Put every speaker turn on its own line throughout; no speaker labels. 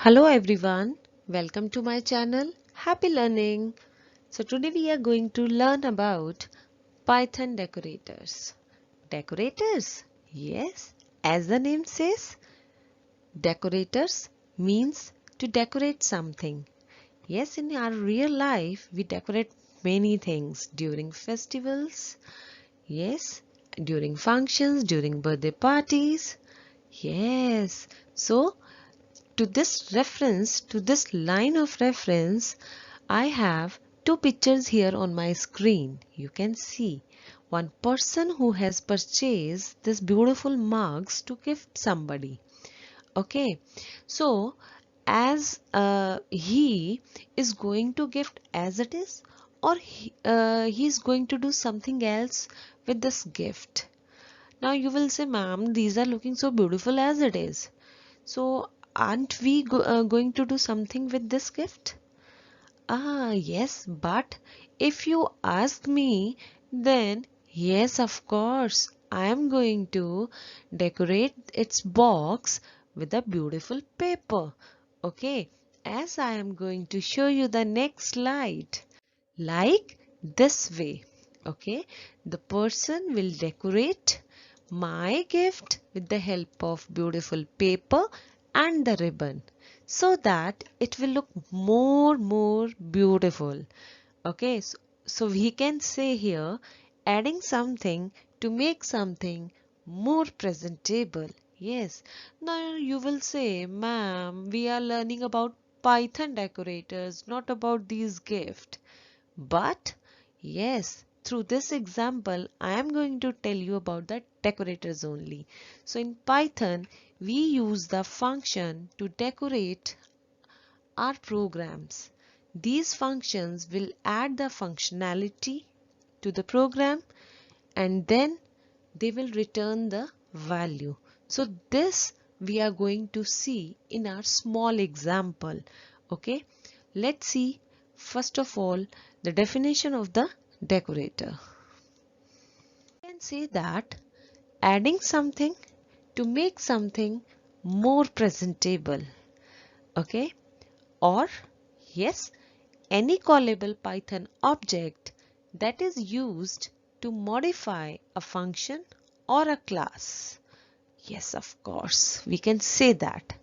Hello everyone, welcome to my channel. Happy learning. So today we are going to learn about Python decorators. Decorators? Yes, as the name says, decorators means to decorate something. Yes, in our real life we decorate many things during festivals. Yes, during functions, during birthday parties. Yes, so to this line of reference, I have two pictures here on my screen. You can see one person who has purchased this beautiful mugs to gift somebody. Okay, so as he is going to gift as it is, or he is going to do something else with this gift. Now you will say, ma'am, these are looking so beautiful as it is. So, aren't we going to do something with this gift? Ah, yes, but if you ask me, then yes, of course, I am going to decorate its box with a beautiful paper. Okay, as I am going to show you the next slide. Like this way. Okay, the person will decorate my gift with the help of beautiful paper and the ribbon so that it will look more beautiful. Okay, so we can say here adding something to make something more presentable. Yes, now you will say, ma'am, we are learning about Python decorators, not about these gifts. But yes, through this example, I am going to tell you about the decorators only. So in Python, we use the function to decorate our programs. These functions will add the functionality to the program and then they will return the value. So this we are going to see in our small example. Okay, let's see first of all the definition of the decorator. We can say that adding something to make something more presentable. Okay, or yes, any callable Python object that is used to modify a function or a class. Yes, of course, we can say that.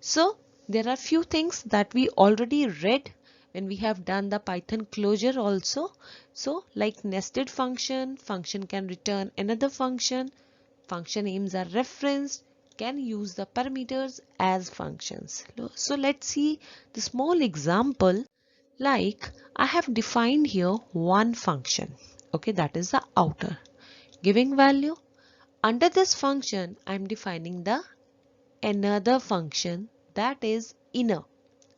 So there are few things that we already read when we have done the Python closure also. So like nested function, function can return another function, function names are referenced, can use the parameters as functions. So let's see the small example. Like I have defined here one function. Okay, that is the outer giving value. Under this function, I am defining the another function that is inner.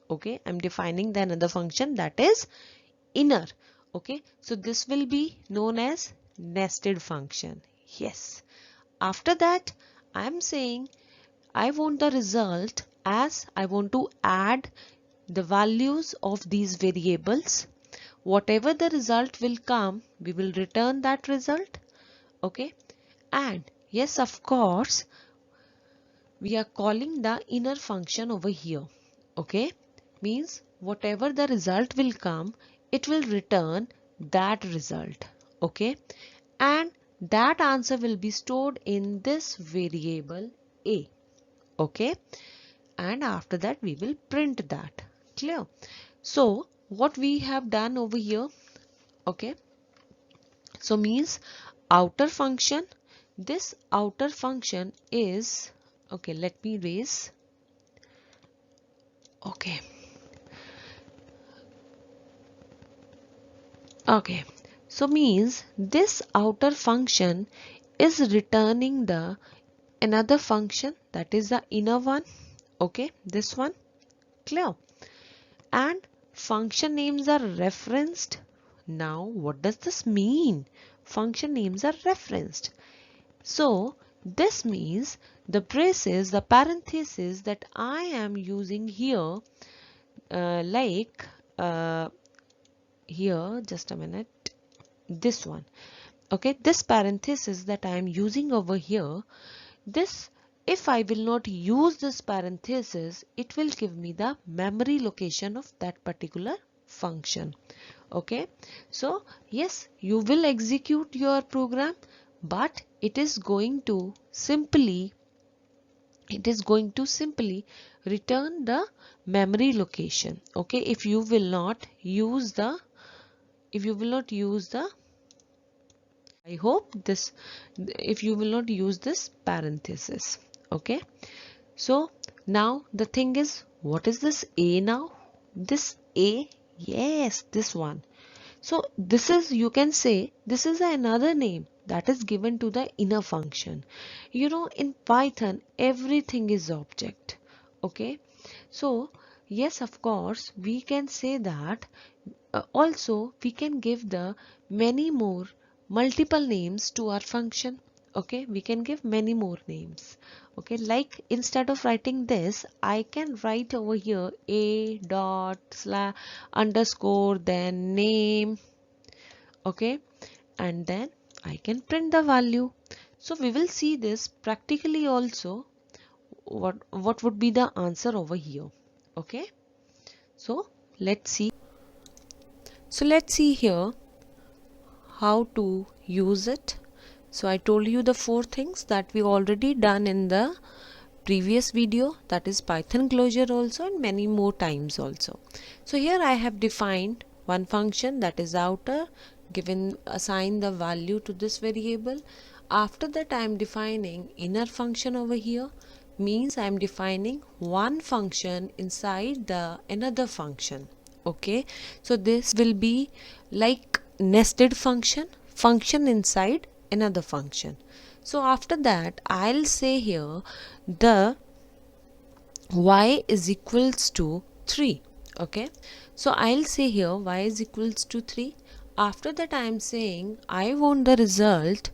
Okay, I'm defining the another function that is inner. Okay, so this will be known as nested function. Yes, after that I'm saying I want the result as I want to add the values of these variables. Whatever the result will come, we will return that result. Okay, and yes, of course, we are calling the inner function over here. Okay, means whatever the result will come, it will return that result. Okay, and that answer will be stored in this variable a. Okay, and after that we will print that. Clear? So what we have done over here, okay, so means outer function, this outer function is, okay, let me erase. Okay, okay, so means this outer function is returning the another function, that is the inner one. Okay, this one. Clear? And function names are referenced. Now what does this mean? Function names are referenced. So this means the braces, the parentheses that I am using here, like here, just a minute, this one. Okay, this parenthesis that I am using over here, this if I will not use this parenthesis, it will give me the memory location of that particular function. Okay, so yes, you will execute your program, but it is going to simply return the memory location. Okay, if you will not use the I hope this, if you will not use this parenthesis. Okay, so now the thing is, what is this a now? This a, yes, this one. So this is, you can say, this is another name that is given to the inner function. You know, in Python, everything is object. Okay, so yes, of course, we can say that also we can give the many more multiple names to our function. Okay, we can give many more names. Okay, like instead of writing this, I can write over here a dot slash underscore then name. Okay, and then I can print the value. So we will see this practically also, what would be the answer over here. Okay, so let's see. So let's see here how to use it. So I told you the 4 things that we already done in the previous video, that is Python closure also, and many more times also. So here I have defined one function, that is outer, assign the value to this variable. After that I am defining inner function over here, means I am defining one function inside the another function. Okay, so this will be like nested function inside another function. So after that I'll say here the y is equals to 3. Okay, so I'll say here y is equals to 3. After that I am saying I want the result,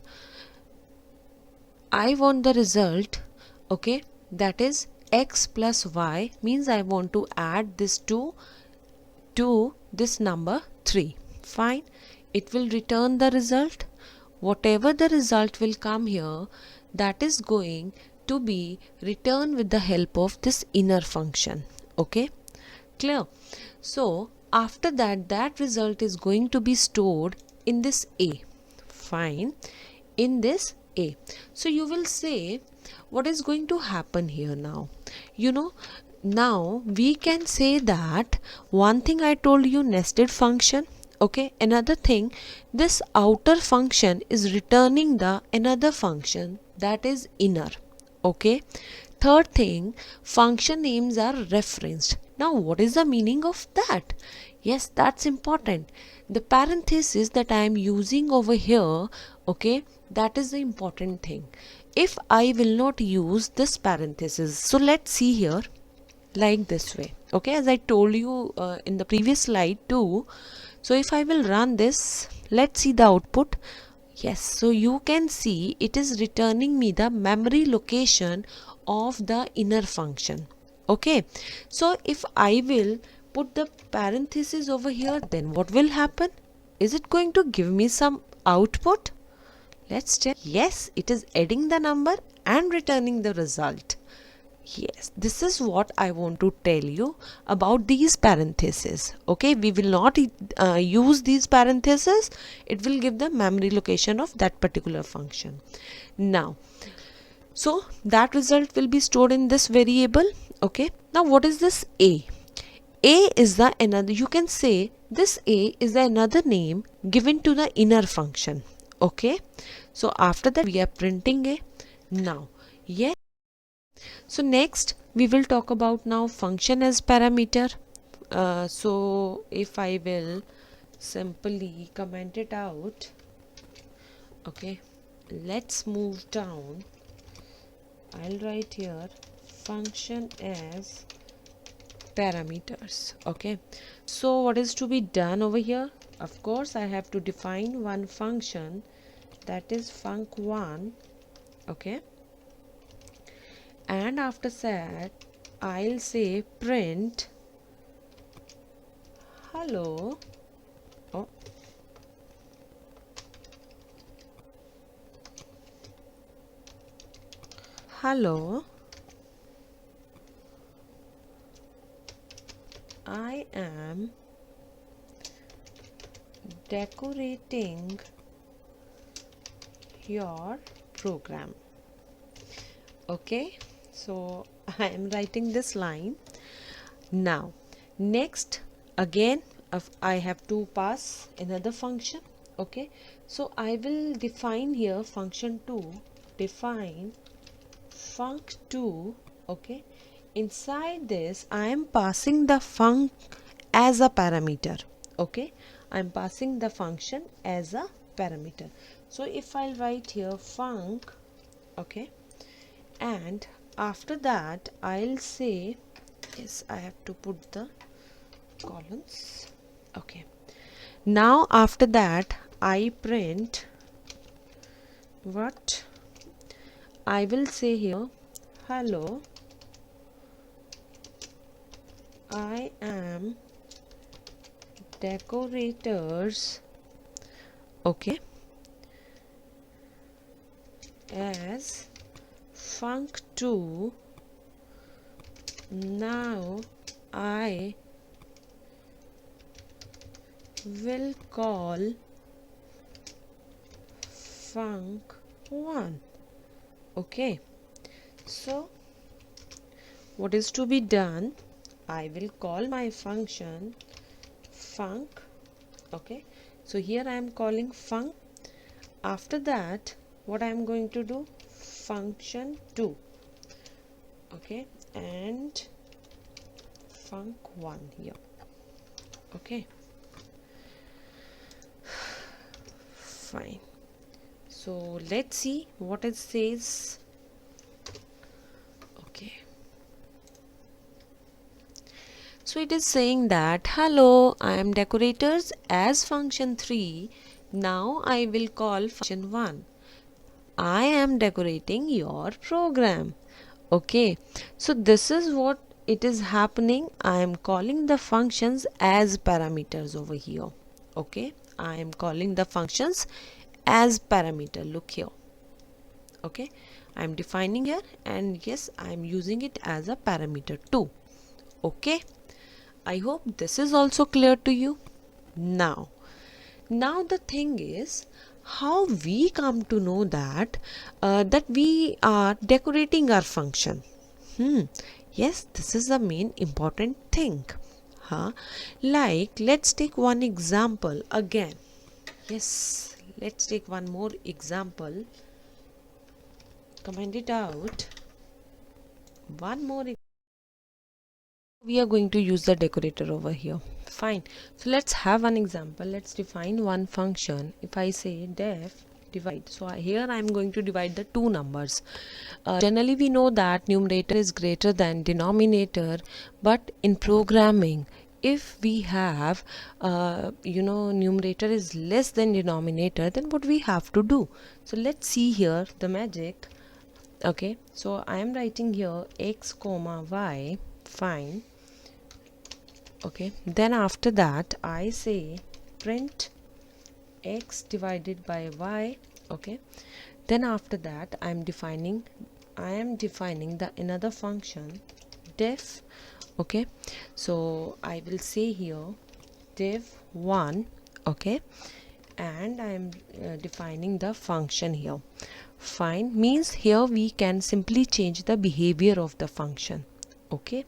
okay, that is x plus y, means I want to add this to this number 3. Fine, it will return the result. Whatever the result will come here, that is going to be returned with the help of this inner function. Okay, clear? So after that, that result is going to be stored in this a. Fine, in this a. So you will say, what is going to happen here now? You know, now we can say that one thing I told you, nested function. Okay, another thing, this outer function is returning the another function, that is inner. Okay, third thing, function names are referenced. Now what is the meaning of that? Yes, that's important. The parenthesis that I am using over here, okay, that is the important thing. If I will not use this parenthesis, so let's see here like this way. Okay, as I told you in the previous slide too. So if I will run this, let's see the output. Yes, so you can see it is returning me the memory location of the inner function. Okay, so if I will put the parenthesis over here, then what will happen? Is it going to give me some output? Let's check. Yes, it is adding the number and returning the result. Yes, this is what I want to tell you about these parentheses. Okay, we will not use these parentheses. It will give the memory location of that particular function. Now, so that result will be stored in this variable. Okay, now what is this a? A is the another, you can say this a is the another name given to the inner function. Okay, so after that we are printing a. Now, yes. So next we will talk about now function as parameter. So if I will simply comment it out, okay, let's move down. I'll write here function as parameters. Okay, so what is to be done over here? Of course I have to define one function, that is func1. Okay, and after that I'll say print hello. Oh, hello, I am decorating your program. Okay, so I am writing this line. Now next, again I have to pass another function. Okay, so I will define here function 2, define func2. Okay, inside this I am passing the func as a parameter. Okay, I am passing the function as a parameter. So if I'll write here func, okay, and after that I'll say, yes, I have to put the columns. Okay, now after that I print what I will say here, hello, I am decorators, okay, as func2. Now I will call func1. Okay, so what is to be done? I will call my function func. Okay, so here I am calling func. After that, what I am going to do? Function2. Okay, and func1 here. Okay, fine. So let's see what it says. Okay, so it is saying that hello, I am decorators as function 3. Now I will call function 1. I am decorating your program. Okay, so this is what it is happening. I am calling the functions as parameters over here. Okay, I am calling the functions as parameter. Look here. Okay, I am defining here, and yes, I am using it as a parameter too. Okay, I hope this is also clear to you. Now the thing is, how we come to know that that we are decorating our function. Yes, this is the main important thing. Like, let's take one example again. Yes, let's take one more example. Comment it out. One more. We are going to use the decorator over here. Fine. So let's have an example. Let's define one function. If I say def divide, so here I am going to divide the two numbers. Generally we know that numerator is greater than denominator, but in programming, if we have numerator is less than denominator, then what we have to do? So let's see here the magic. Okay, so I am writing here x comma y. Fine. Okay, then after that I say print x divided by y. Okay, then after that I am defining the another function def. Okay, so I will say here def1. Okay, and I am defining the function here. Fine, means here we can simply change the behavior of the function. Okay,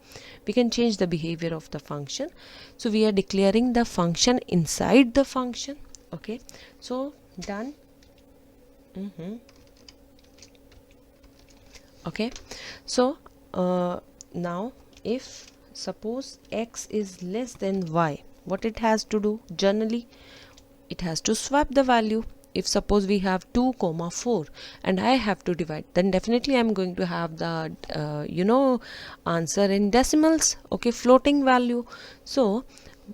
we can change the behavior of the function. So we are declaring the function inside the function. Okay, so done. Okay, so now if suppose x is less than y, what it has to do? Generally it has to swap the value. If suppose we have 2 comma 4 and I have to divide, then definitely I'm going to have the answer in decimals. Okay, floating value. So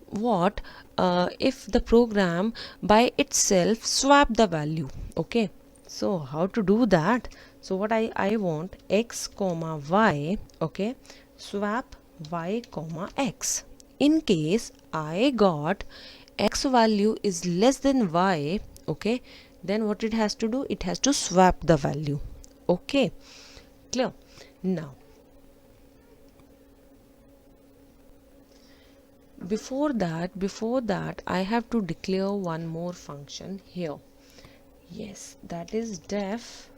what if the program by itself swap the value? Okay, so how to do that? So what I want x comma y. Okay, swap y comma x. In case I got x value is less than y, okay, then what it has to do? It has to swap the value. Okay, Clear? Now before that I have to declare one more function here. Yes, that is def,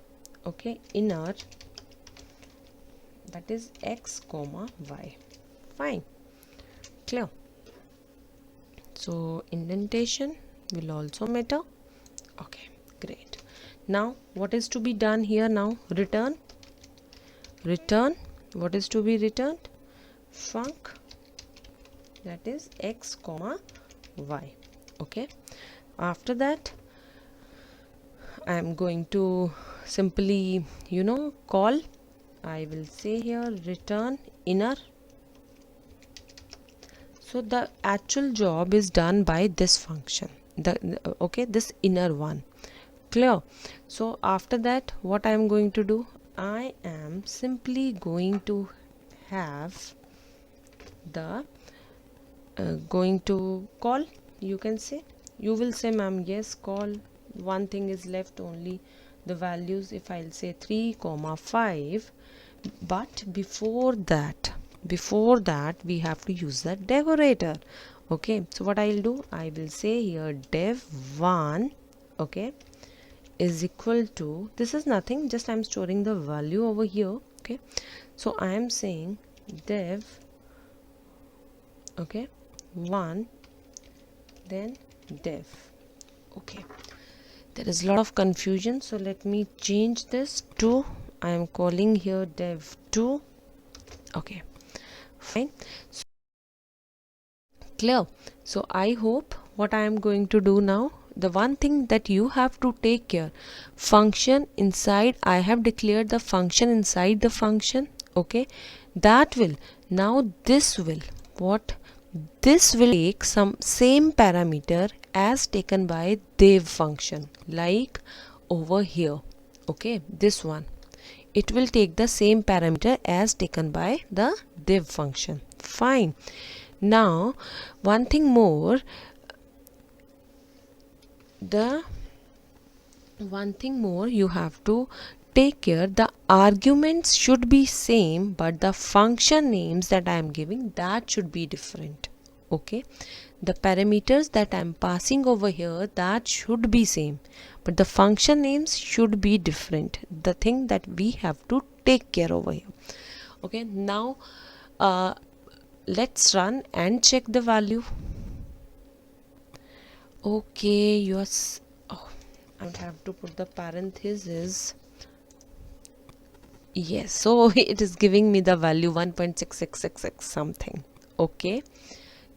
okay, inner, that is x comma y. Fine. Clear? So indentation will also matter. Okay, great. Now what is to be done here? Now return what is to be returned? Func, that is x comma y. Okay, after that I am going to simply call. I will say here return inner. So the actual job is done by this function, okay, this inner one. Clear? So after that what I am going to do, I am simply going to have the going to call. You can say, you will say, ma'am, yes, call. One thing is left, only the values. If I'll say 3 comma 5, but before that we have to use the decorator. Okay, so what I'll do, I will say here dev1, okay, is equal to, this is nothing, just I'm storing the value over here. Okay, so I am saying dev, okay, 1, then dev. Okay, there is a lot of confusion, so let me change this to, I am calling here dev2. Okay, fine. So, clear? So I hope what I am going to do now, the one thing that you have to take care, function inside, I have declared the function inside the function. Okay, that will, now this will, what, this will take some same parameter as taken by dev function, like over here. Okay, this one, it will take the same parameter as taken by the dev function. Fine. Now one thing more, you have to take care, the arguments should be same, but the function names that I am giving, that should be different. Okay, the parameters that I am passing over here, that should be same, but the function names should be different. The thing that we have to take care over here. Okay, now let's run and check the value. Okay, yours, oh, I would have to put the parenthesis. Yes, so it is giving me the value 1.6666 something. Okay,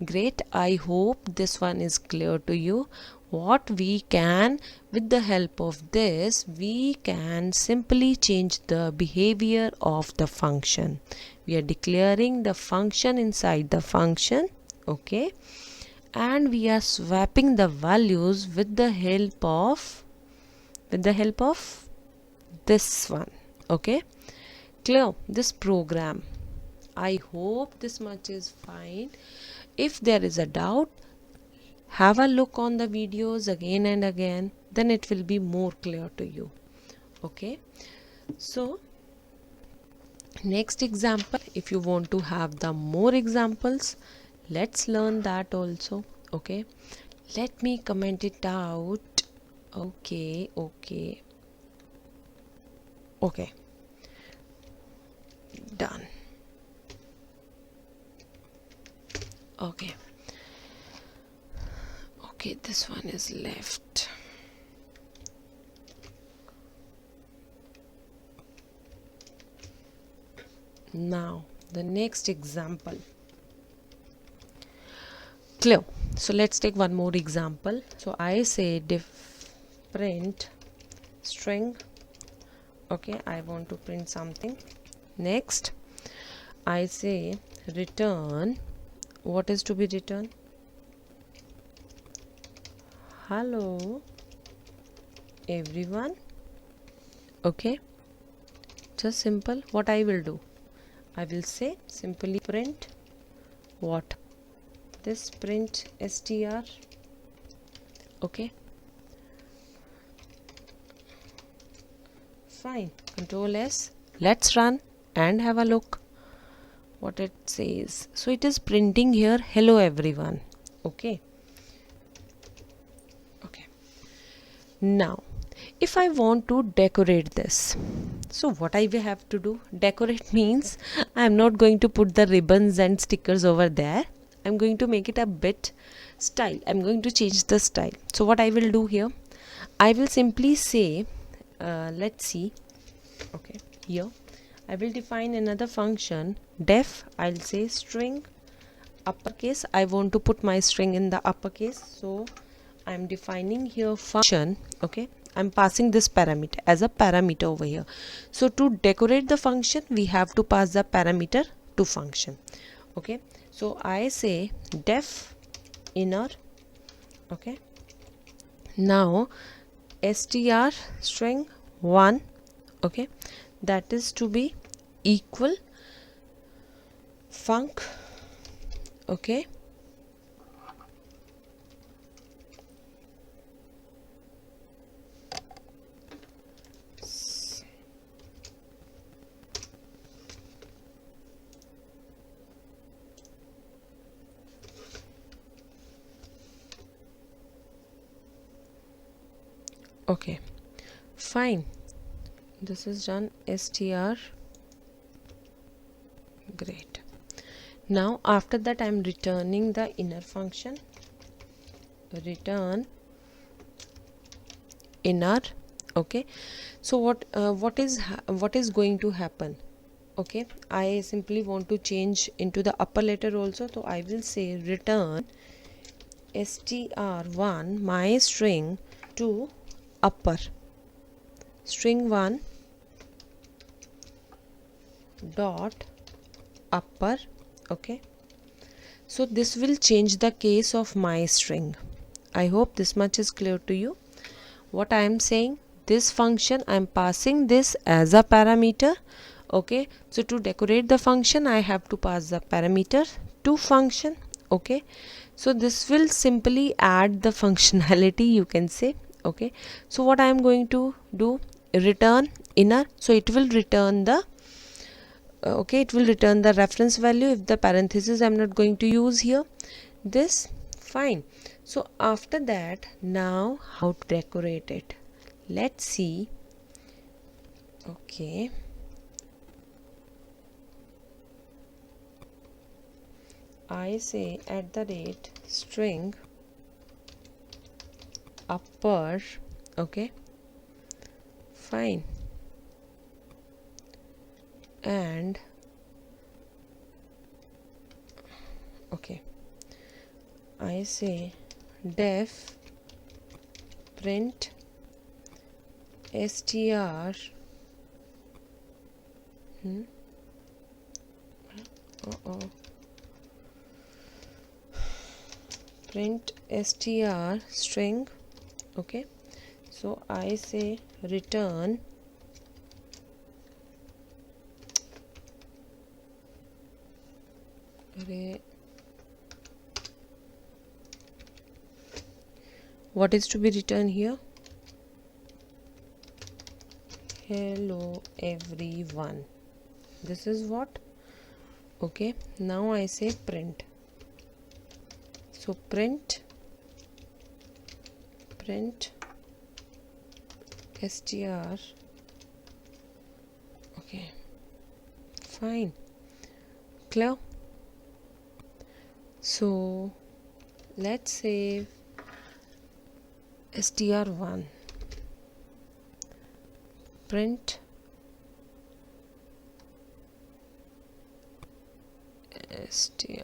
great. I hope this one is clear to you. What we can, with the help of this, we can simply change the behavior of the function. We are declaring the function inside the function. Okay, and we are swapping the values with the help of this one. Okay, clear? This program, I hope this much is fine. If there is a doubt, have a look on the videos again and again, then it will be more clear to you. Okay, so next example, if you want to have the more examples, let's learn that also. Okay, let me comment it out. Okay, done. Okay, this one is left. Now the next example. Clear? So let's take one more example. So I say print string. Okay, I want to print something. Next I say return, what is to be returned? Hello everyone. Okay, just simple. What I will do, I will say simply print what, this print str. Okay, fine. Control S, Let's run and have a look what it says. So it is printing here hello everyone. Okay. Now if I want to decorate this, so what I will have to do? Decorate means I am not going to put the ribbons and stickers over there. I'm going to make it a bit style. I'm going to change the style. So what I will do here, I will simply say let's see. Okay, here I will define another function def. I'll say string uppercase. I want to put my string in the uppercase, so I'm defining here function. Okay, I'm passing this parameter as a parameter over here. So to decorate the function, we have to pass the parameter to function. Okay, so I say def inner. Okay, now str string 1. Okay, that is to be equal func. Okay, okay, fine. This is done. Str. Great. Now after that I'm returning the inner function. Return inner. Okay, so what is going to happen? Okay, I simply want to change into the upper letter also, so I will say return str1 my string to upper string 1 dot upper. Okay, so this will change the case of my string. I hope this much is clear to you. What I am saying, this function I am passing this as a parameter. Okay, so to decorate the function I have to pass the parameter to function. Okay, so this will simply add the functionality, you can say. Okay, so what I am going to do, return inner, so it will return the okay, it will return the reference value. If the parenthesis I'm not going to use here, this fine. So after that, now how to decorate it, let's see. Okay, I say at the rate string upper. Okay, fine, and okay, I say def print str print str string. Okay, so I say return what is to be returned here? Hello everyone. This is what? Okay, now I say print. So print str. Okay, fine, clear. So let's say str1 print str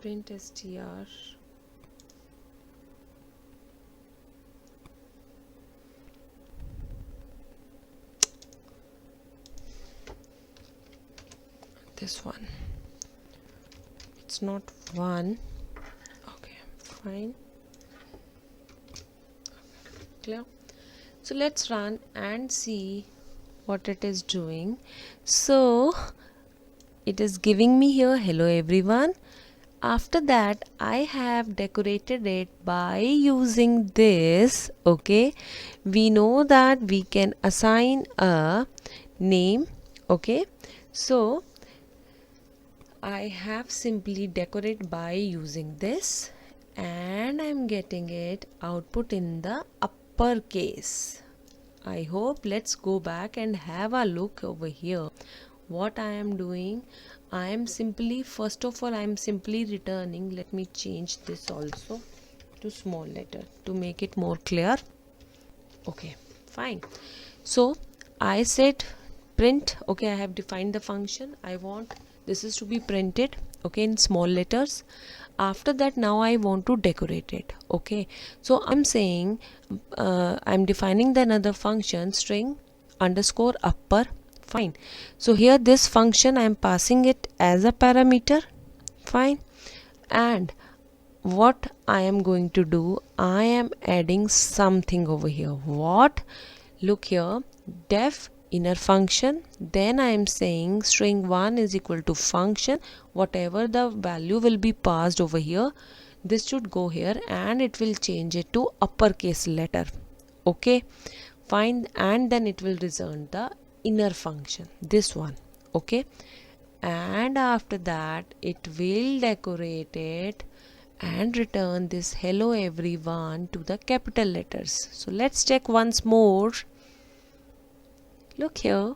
print str this one, it's not one. Okay, fine, clear. So let's run and see what it is doing. So it is giving me here hello everyone, After that, I have decorated it by using this. Okay, we know that we can assign a name. Okay, so I have simply decorated by using this, and I'm getting it output in the uppercase. I hope. Let's go back and have a look over here. What I am doing, I am simply, first of all, I am simply returning. Let me change this also to small letter to make it more clear. Okay, fine. So I said print. Okay, I have defined the function. I want this is to be printed, okay, in small letters. After that, now I want to decorate it. Okay, so I'm saying I'm defining the another function, string underscore upper. Fine. So here this function I am passing it as a parameter. Fine. And what I am going to do, I am adding something over here. What? Look here, def inner function, then I am saying string 1 is equal to function, whatever the value will be passed over here, this should go here and it will change it to uppercase letter. Okay, fine, and then it will return the inner function, this one. Okay, and after that it will decorate it and return this hello everyone to the capital letters. So let's check once more. Look here,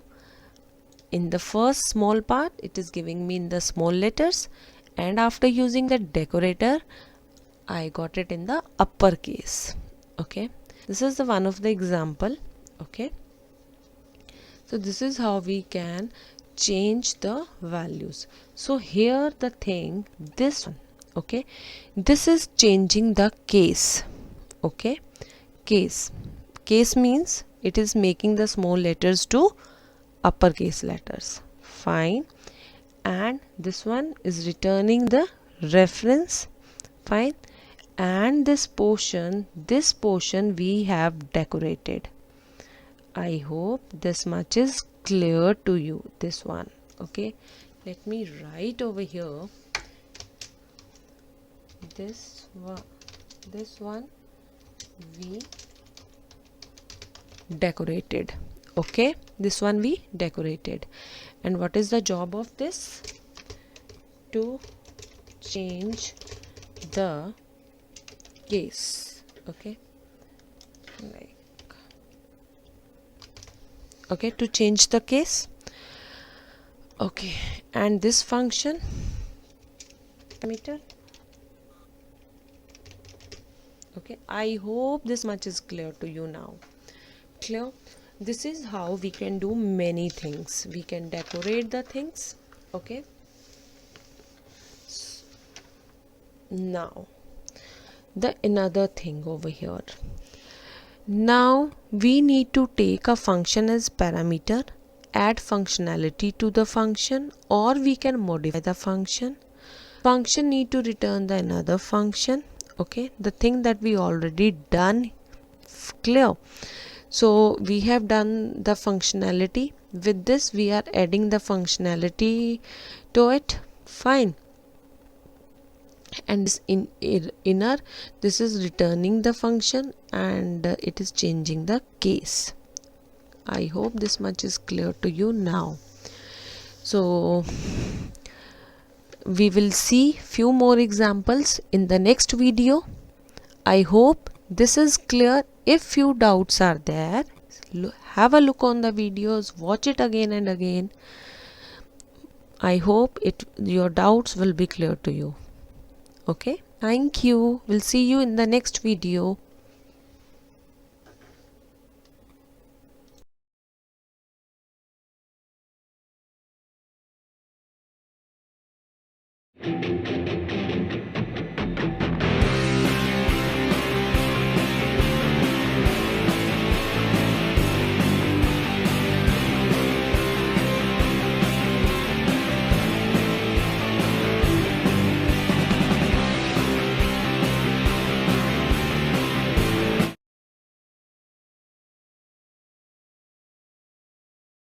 in the first small part it is giving me in the small letters, and after using the decorator I got it in the uppercase. Okay, this is the one of the example. Okay, so this is how we can change the values. So here the thing, this one, okay, this is changing the case. Okay, case means it is making the small letters to uppercase letters. Fine. And this one is returning the reference. Fine. And this portion we have decorated. I hope this much is clear to you, this one. Okay, let me write over here this one we decorated. Okay, this one we decorated. And what is the job of this? To change the case. Okay, like, okay, to change the case. Okay, and this function parameter. Okay, I hope this much is clear to you now. Clear? This is how we can do many things. We can decorate the things. Okay, now the another thing over here. Now we need to take a function as parameter, add functionality to the function, or we can modify the function. Function need to return the another function. Okay, the thing that we already done. Clear? So we have done the functionality. With this we are adding the functionality to it. Fine. And this inner, this is returning the function, and it is changing the case. I hope this much is clear to you now. So we will see few more examples in the next video. I hope this is clear. If few doubts are there, have a look on the videos, watch it again and again. I hope your doubts will be clear to you. Okay, thank you. We'll see you in the next video.